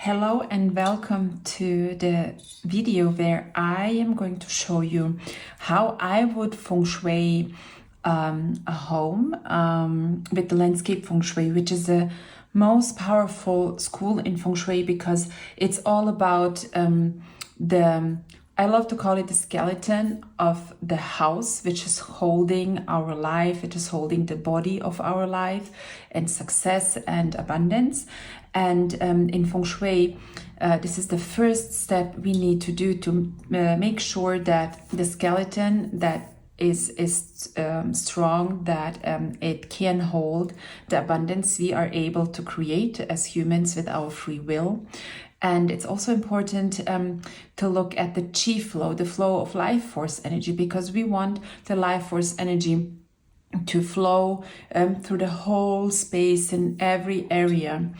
Hello and welcome to the video where I am going to show you how I would Feng Shui a home with the landscape Feng Shui, which is the most powerful school in Feng Shui because it's all about I love to call it the skeleton of the house, which is holding our life, which is holding the body of our life and success and abundance. And in Feng Shui, this is the first step we need to do to make sure that the skeleton that is strong, that it can hold the abundance we are able to create as humans with our free will. And it's also important to look at the chi flow, the flow of life force energy, because we want the life force energy to flow through the whole space in every area.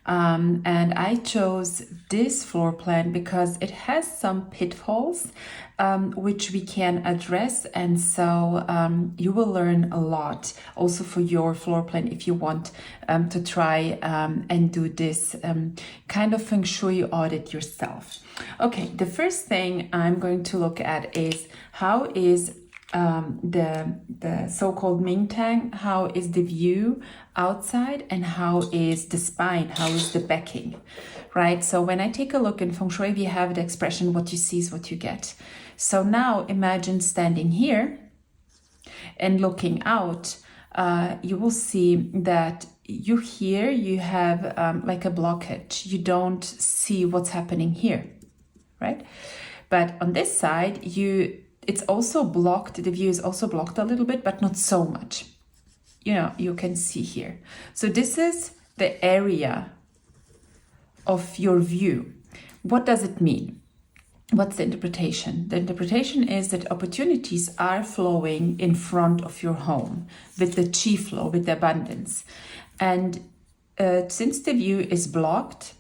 And I chose this floor plan because it has some pitfalls which we can address, and so you will learn a lot also for your floor plan if you want to try and do this kind of Feng Shui audit yourself. Okay, the first thing I'm going to look at is how is the so-called Ming Tang, how is the view outside, and how is the spine, how is the backing, right? So when I take a look in Feng Shui, we have the expression, what you see is what you get. So now imagine standing here and looking out, you will see that you have like a blockage. You don't see what's happening here, right? But on this side, it's also blocked, the view is also blocked a little bit, but not so much. You know, you can see here. So this is the area of your view. What does it mean? What's the interpretation? The interpretation is that opportunities are flowing in front of your home with the chi flow, with the abundance. And since the view is blocked,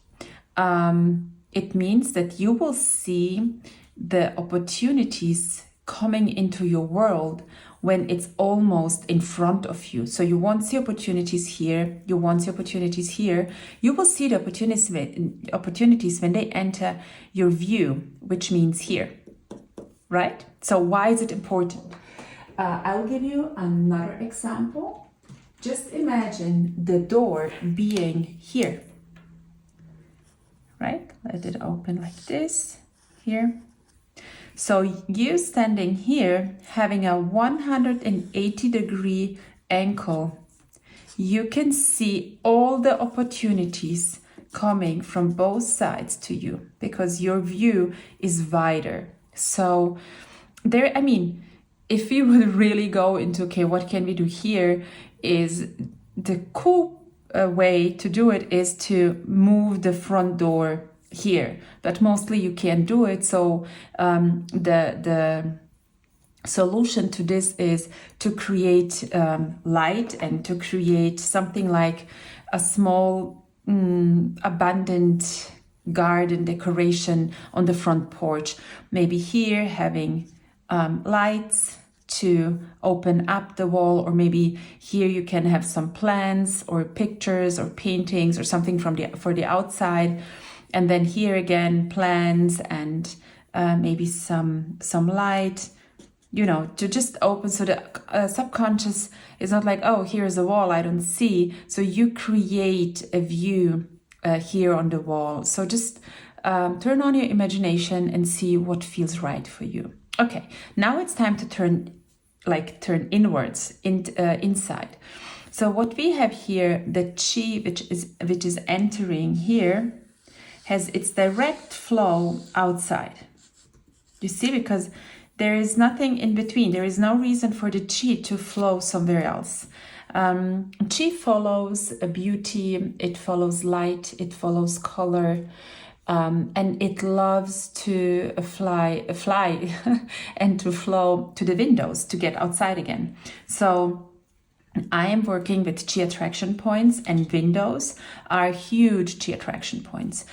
it means that you will see the opportunities coming into your world when it's almost in front of you. So you won't see opportunities here, you won't see opportunities here. You will see the opportunities when they enter your view, which means here, right? So why is it important? I'll give you another example. Just imagine the door being here, right? Let it open like this, here. So you standing here, having a 180-degree angle, you can see all the opportunities coming from both sides to you because your view is wider. So there, I mean, if we would really go into, okay, what can we do here, is the cool way to do it is to move the front door here, but mostly you can't do it. So the solution to this is to create light and to create something like a small abundant garden decoration on the front porch. Maybe here having lights to open up the wall, or maybe here you can have some plants or pictures or paintings or something for the outside. And then here again, plants and maybe some light, you know, to just open. So the subconscious is not like, oh, here's a wall I don't see. So you create a view here on the wall. So just turn on your imagination and see what feels right for you. Okay, now it's time to turn inwards, inside. So what we have here, the chi, which is entering here, has its direct flow outside. You see, because there is nothing in between. There is no reason for the chi to flow somewhere else. Chi follows beauty, it follows light, it follows color, and it loves to fly and to flow to the windows to get outside again. So I am working with chi attraction points, and windows are huge chi attraction points.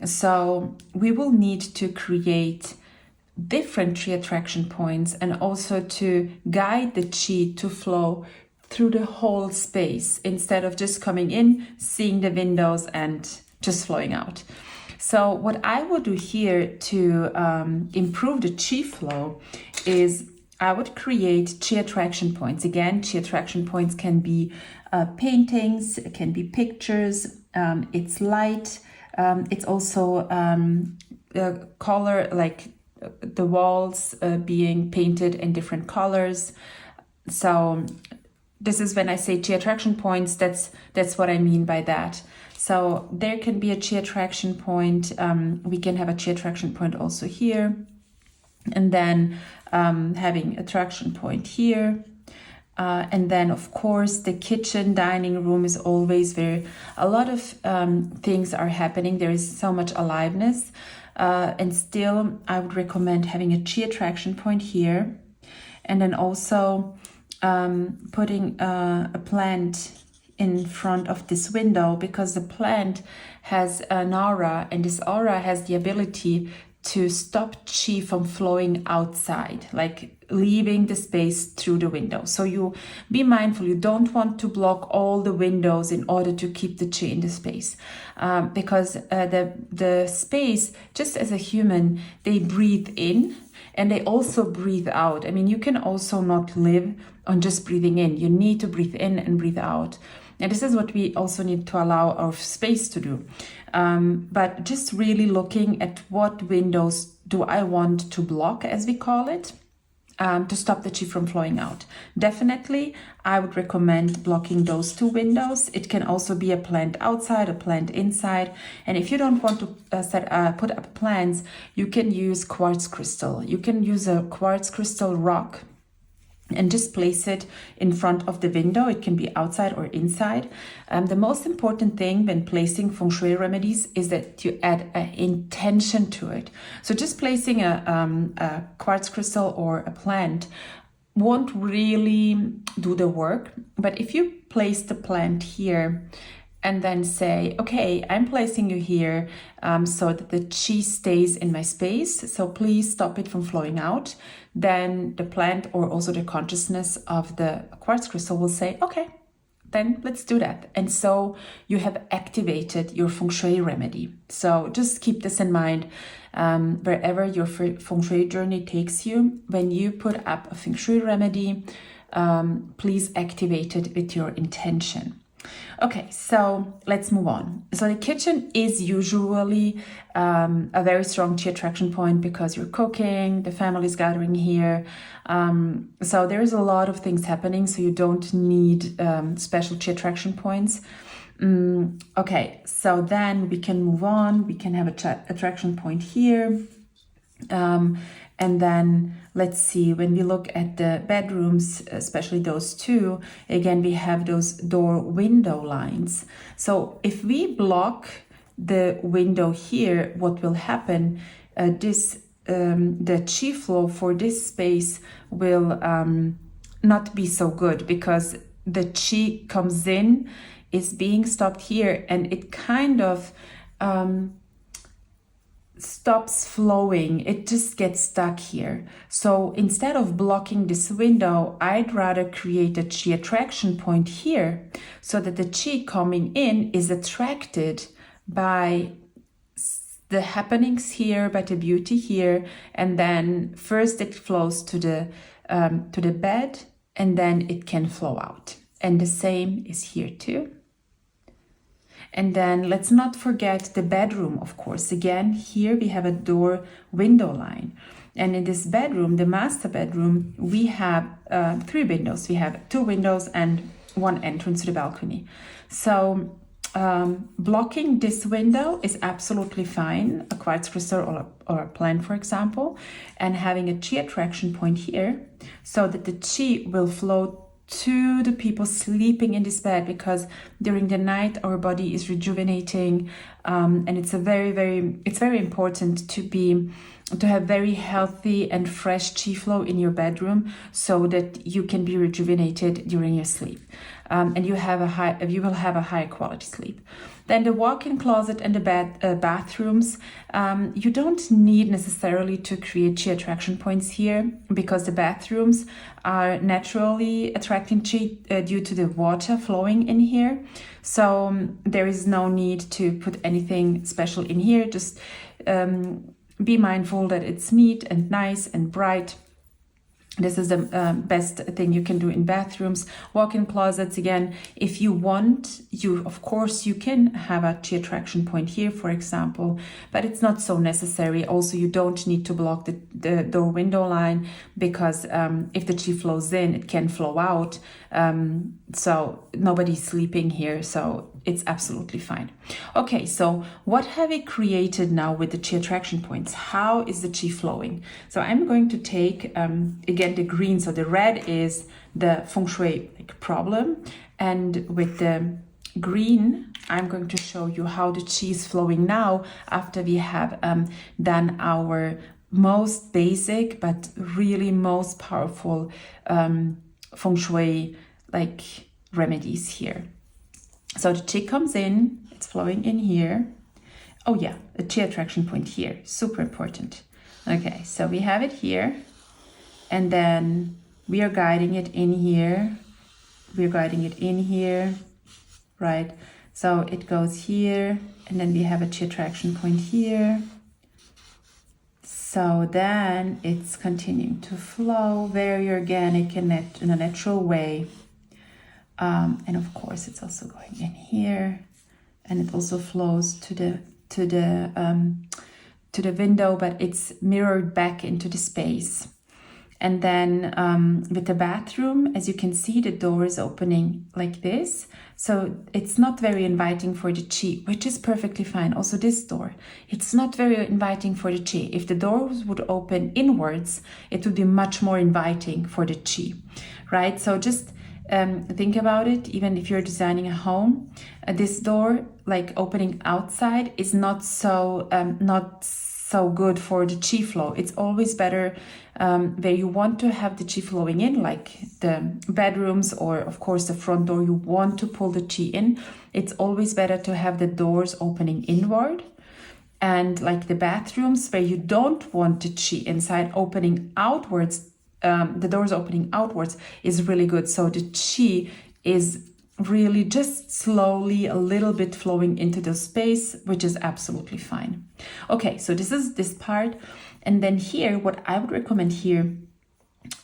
So we will need to create different chi attraction points and also to guide the chi to flow through the whole space instead of just coming in, seeing the windows and just flowing out. So what I will do here to improve the chi flow is I would create chi attraction points. Again, chi attraction points can be paintings, it can be pictures, it's light, it's also color, like the walls being painted in different colors. So this is when I say chi attraction points, that's what I mean by that. So there can be a chi attraction point. We can have a chi attraction point also here. And then having attraction point here. And then, of course, the kitchen, dining room is always a lot of things are happening. There is so much aliveness. And still, I would recommend having a chi attraction point here. And then also putting a plant in front of this window, because the plant has an aura, and this aura has the ability to stop chi from flowing outside, like leaving the space through the window. So you be mindful, you don't want to block all the windows in order to keep the chi in the space, because the space, just as a human, they breathe in and they also breathe out. I mean, you can also not live on just breathing in. You need to breathe in and breathe out. And this is what we also need to allow our space to do. But just really looking at what windows do I want to block, as we call it, to stop the chi from flowing out. Definitely, I would recommend blocking those two windows. It can also be a plant outside, a plant inside. And if you don't want to put up plants, you can use quartz crystal. You can use a quartz crystal rock and just place it in front of the window. It can be outside or inside. The most important thing when placing feng shui remedies is that you add an intention to it. So just placing a quartz crystal or a plant won't really do the work. But if you place the plant here and then say, okay, I'm placing you here so that the chi stays in my space, so please stop it from flowing out, then the plant or also the consciousness of the quartz crystal will say, okay, then let's do that. And so you have activated your feng shui remedy. So just keep this in mind wherever your feng shui journey takes you. When you put up a feng shui remedy, please activate it with your intention. Okay, so let's move on. So the kitchen is usually a very strong chi attraction point because you're cooking, the family is gathering here. So there's a lot of things happening, so you don't need special chi attraction points. Okay, so then we can move on. We can have a attraction point here. And then let's see, when we look at the bedrooms, especially those two, again, we have those door window lines. So if we block the window here, what will happen, the chi flow for this space will not be so good, because the chi comes in, is being stopped here, and it kind of stops flowing. It just gets stuck here. So instead of blocking this window, I'd rather create a chi attraction point here so that the chi coming in is attracted by the happenings here, by the beauty here, and then first it flows to the bed, and then it can flow out. And the same is here too. And then let's not forget the bedroom, of course. Again, here we have a door window line. And in this bedroom, the master bedroom, we have 3 windows. We have 2 windows and 1 entrance to the balcony. So blocking this window is absolutely fine, a quartz crystal or a plant, for example, and having a chi attraction point here so that the chi will flow to the people sleeping in this bed, because during the night our body is rejuvenating, and it's very important to have very healthy and fresh chi flow in your bedroom so that you can be rejuvenated during your sleep. and you will have a high quality sleep. Then the walk-in closet and the bathrooms, you don't need necessarily to create chi attraction points here, because the bathrooms are naturally attracting chi due to the water flowing in here. So there is no need to put anything special in here. Just be mindful that it's neat and nice and bright. This is the best thing you can do in bathrooms. Walk-in closets, again, if you want, of course you can have a chi attraction point here, for example, but it's not so necessary. Also, you don't need to block the door window line, because if the chi flows in, it can flow out. So nobody's sleeping here, so it's absolutely fine. Okay, so what have we created now with the chi attraction points? How is the chi flowing? So I'm going to take, again, the green. So the red is the Feng Shui problem. And with the green, I'm going to show you how the chi is flowing now after we have done our most basic, but really most powerful Feng Shui remedies here. So the chi comes in, it's flowing in here. Oh yeah, the chi attraction point here, super important. Okay, so we have it here, and then we are guiding it in here. We're guiding it in here, right? So it goes here, and then we have a chi attraction point here. So then it's continuing to flow very organic and in a natural way. And of course, it's also going in here, and it also flows to the window, but it's mirrored back into the space. And then with the bathroom, as you can see, the door is opening like this. So it's not very inviting for the chi, which is perfectly fine. Also this door, it's not very inviting for the chi. If the doors would open inwards, it would be much more inviting for the chi, right? So just think about it. Even if you're designing a home, this door, opening outside, is not so good for the chi flow. It's always better where you want to have the chi flowing in, like the bedrooms, or of course the front door, you want to pull the chi in. It's always better to have the doors opening inward. And like the bathrooms, where you don't want the chi inside, opening outwards, the doors opening outwards is really good. So the chi is really just slowly a little bit flowing into the space, which is absolutely fine. Okay, so this is this part. And then here, what I would recommend here,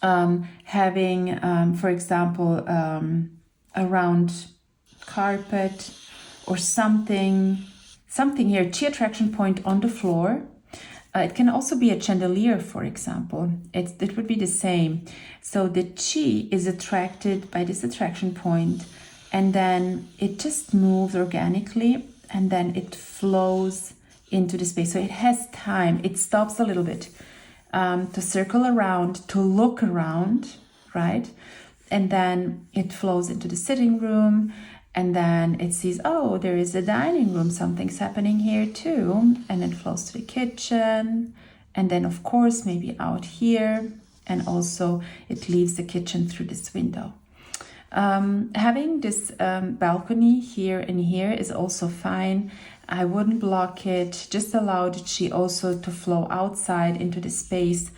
having, for example, a round carpet or something here, chi attraction point on the floor. It can also be a chandelier, for example. It would be the same. So the chi is attracted by this attraction point, and then it just moves organically, and then it flows into the space. So it has time. It stops a little bit to circle around, to look around, right? And then it flows into the sitting room. And then it sees, oh, there is a dining room. Something's happening here too. And then flows to the kitchen. And then, of course, maybe out here. And also it leaves the kitchen through this window. Having this balcony here and here is also fine. I wouldn't block it. Just allow the chi also to flow outside into the space,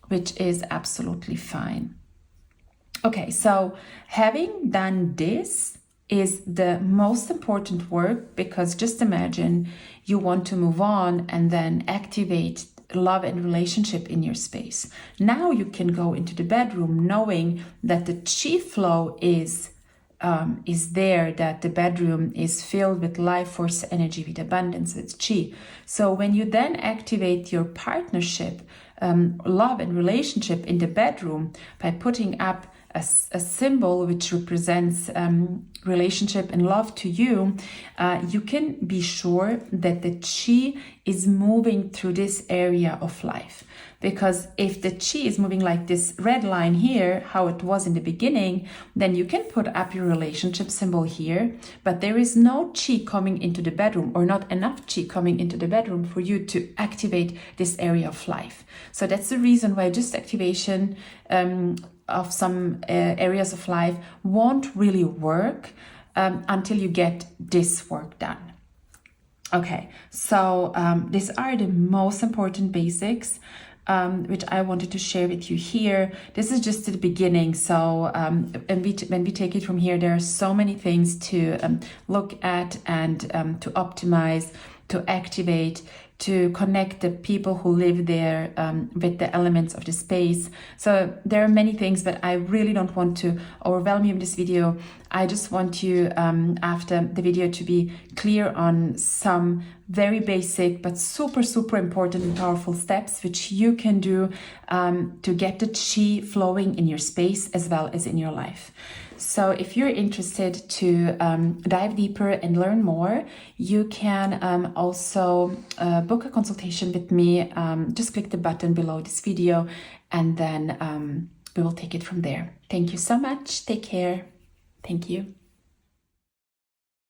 which is absolutely fine. Okay, so having done this is the most important work, because just imagine you want to move on and then activate love and relationship in your space. Now you can go into the bedroom knowing that the chi flow is there, that the bedroom is filled with life force energy, with abundance, with chi. So when you then activate your partnership, love and relationship in the bedroom by putting up a symbol which represents relationship and love to you, you can be sure that the chi is moving through this area of life. because if the chi is moving like this red line here, how it was in the beginning, then you can put up your relationship symbol here, but there is no chi coming into the bedroom, or not enough chi coming into the bedroom for you to activate this area of life. So that's the reason why just activation of some areas of life won't really work until you get this work done. Okay, so these are the most important basics which I wanted to share with you here. This is just the beginning, so when we take it from here, there are so many things to look at and to optimize, to activate, to connect the people who live there with the elements of the space. So there are many things, but I really don't want to overwhelm you in this video. I just want you after the video to be clear on some very basic but super important and powerful steps which you can do to get the chi flowing in your space as well as in your life. So if you're interested to dive deeper and learn more, you can also book a consultation with me. Just click the button below this video, and then we will take it from there. Thank you so much. Take care. Thank you.